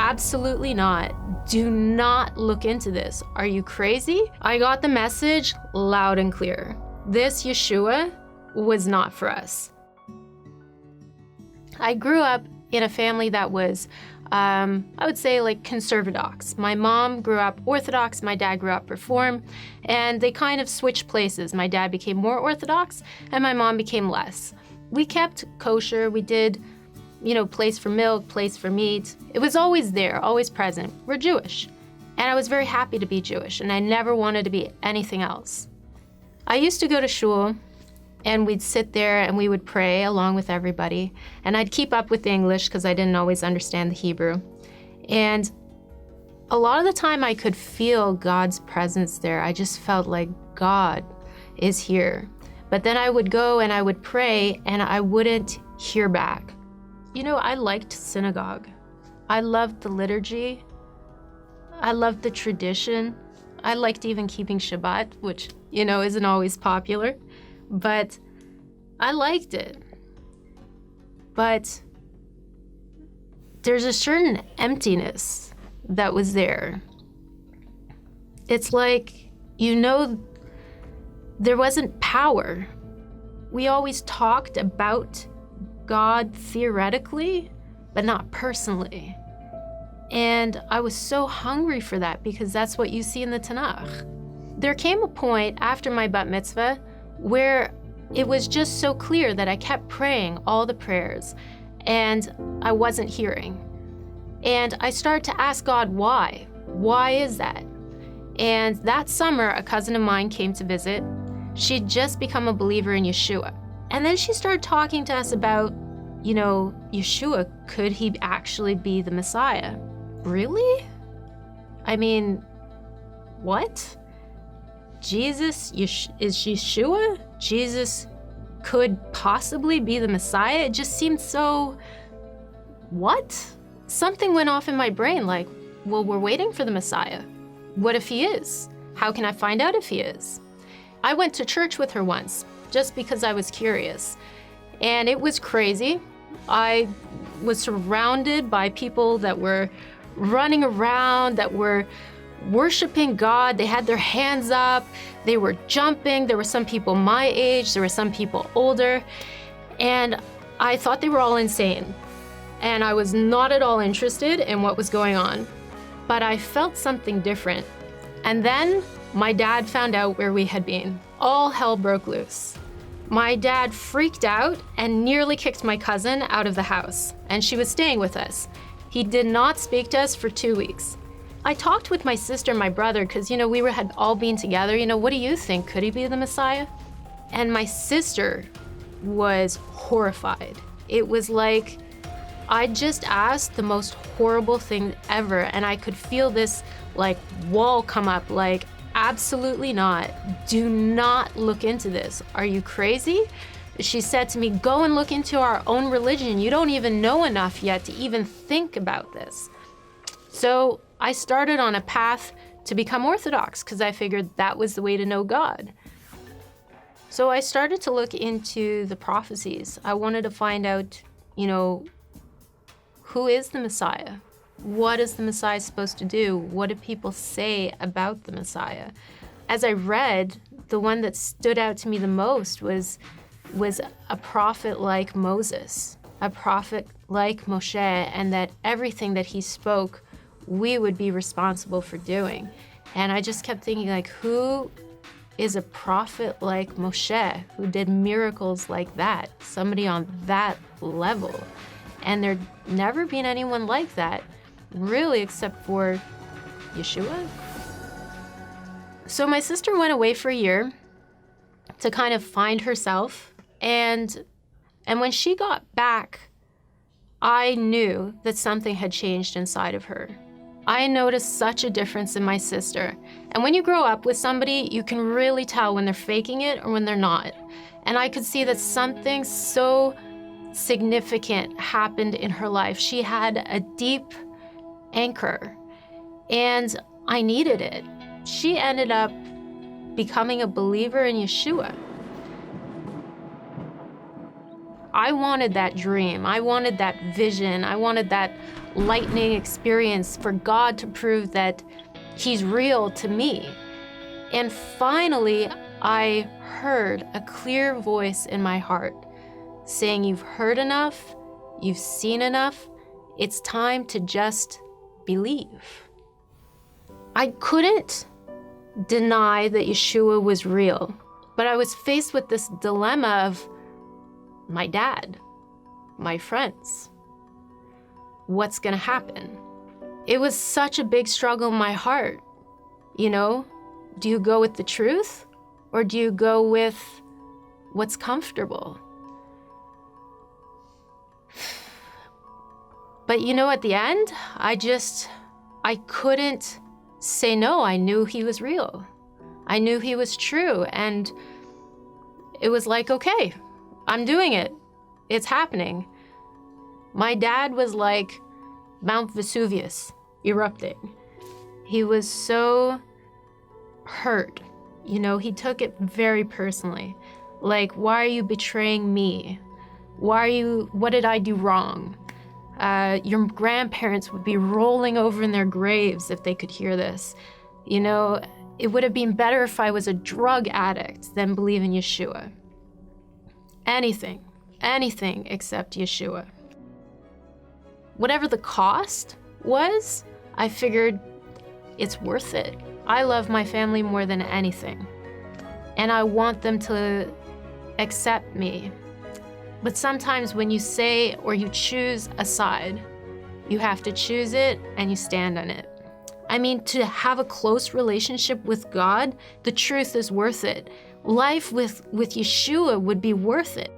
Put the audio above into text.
absolutely not. Do not look into this. Are you crazy? I got the message loud and clear. This Yeshua was not for us. I grew up in a family that was, I would say, like conservadox. My mom grew up Orthodox, my dad grew up Reform, and they kind of switched places. My dad became more Orthodox, and my mom became less. We kept kosher, we did, place for milk, place for meat. It was always there, always present. We're Jewish. And I was very happy to be Jewish, and I never wanted to be anything else. I used to go to shul, and we'd sit there and we would pray along with everybody. And I'd keep up with the English because I didn't always understand the Hebrew. And a lot of the time I could feel God's presence there. I just felt like God is here. But then I would go and I would pray and I wouldn't hear back. I liked synagogue. I loved the liturgy. I loved the tradition. I liked even keeping Shabbat, which, isn't always popular. But I liked it. But there's a certain emptiness that was there. It's like, there wasn't power. We always talked about God theoretically, but not personally. And I was so hungry for that because that's what you see in the Tanakh. There came a point after my bat mitzvah where it was just so clear that I kept praying all the prayers and I wasn't hearing. And I started to ask God, why? Why is that? And that summer, a cousin of mine came to visit. She'd just become a believer in Yeshua. And then she started talking to us about, Yeshua, could he actually be the Messiah? Really? I mean, what? Jesus is Yeshua? Jesus could possibly be the Messiah? It just seemed so, what? Something went off in my brain like, well, we're waiting for the Messiah. What if he is? How can I find out if he is? I went to church with her once, just because I was curious. And it was crazy. I was surrounded by people that were running around, that were worshiping God. They had their hands up, they were jumping. There were some people my age, there were some people older, and I thought they were all insane. And I was not at all interested in what was going on. But I felt something different. And then my dad found out where we had been. All hell broke loose. My dad freaked out and nearly kicked my cousin out of the house, and she was staying with us. He did not speak to us for 2 weeks. I talked with my sister and my brother because, we had all been together. What do you think? Could he be the Messiah? And my sister was horrified. It was like I just asked the most horrible thing ever, and I could feel this wall come up, absolutely not. Do not look into this. Are you crazy? She said to me, go and look into our own religion. You don't even know enough yet to even think about this. So I started on a path to become Orthodox because I figured that was the way to know God. So I started to look into the prophecies. I wanted to find out, who is the Messiah? What is the Messiah supposed to do? What do people say about the Messiah? As I read, the one that stood out to me the most was a prophet like Moses, a prophet like Moshe, and that everything that he spoke, we would be responsible for doing. And I just kept thinking, who is a prophet like Moshe, who did miracles like that? Somebody on that level. And there'd never been anyone like that, really, except for Yeshua. So my sister went away for a year to kind of find herself. And when she got back, I knew that something had changed inside of her. I noticed such a difference in my sister. And when you grow up with somebody, you can really tell when they're faking it or when they're not. And I could see that something so significant happened in her life. She had a deep anchor, and I needed it. She ended up becoming a believer in Yeshua. I wanted that dream. I wanted that vision. I wanted that lightning experience for God to prove that He's real to me. And finally, I heard a clear voice in my heart saying, you've heard enough, you've seen enough, it's time to just believe. I couldn't deny that Yeshua was real, but I was faced with this dilemma of my dad, my friends. What's gonna happen? It was such a big struggle in my heart. You know, do you go with the truth or do you go with what's comfortable? But you know, at the end, I couldn't say no. I knew He was real. I knew He was true. And it was like, okay, I'm doing it. It's happening. My dad was like Mount Vesuvius erupting. He was so hurt. You know, he took it very personally. Like, why are you betraying me? What did I do wrong? Your grandparents would be rolling over in their graves if they could hear this. You know, it would have been better if I was a drug addict than believe in Yeshua. Anything except Yeshua. Whatever the cost was, I figured it's worth it. I love my family more than anything, and I want them to accept me. But sometimes when you say or you choose a side, you have to choose it and you stand on it. I mean, to have a close relationship with God, the truth is worth it. Life with Yeshua would be worth it.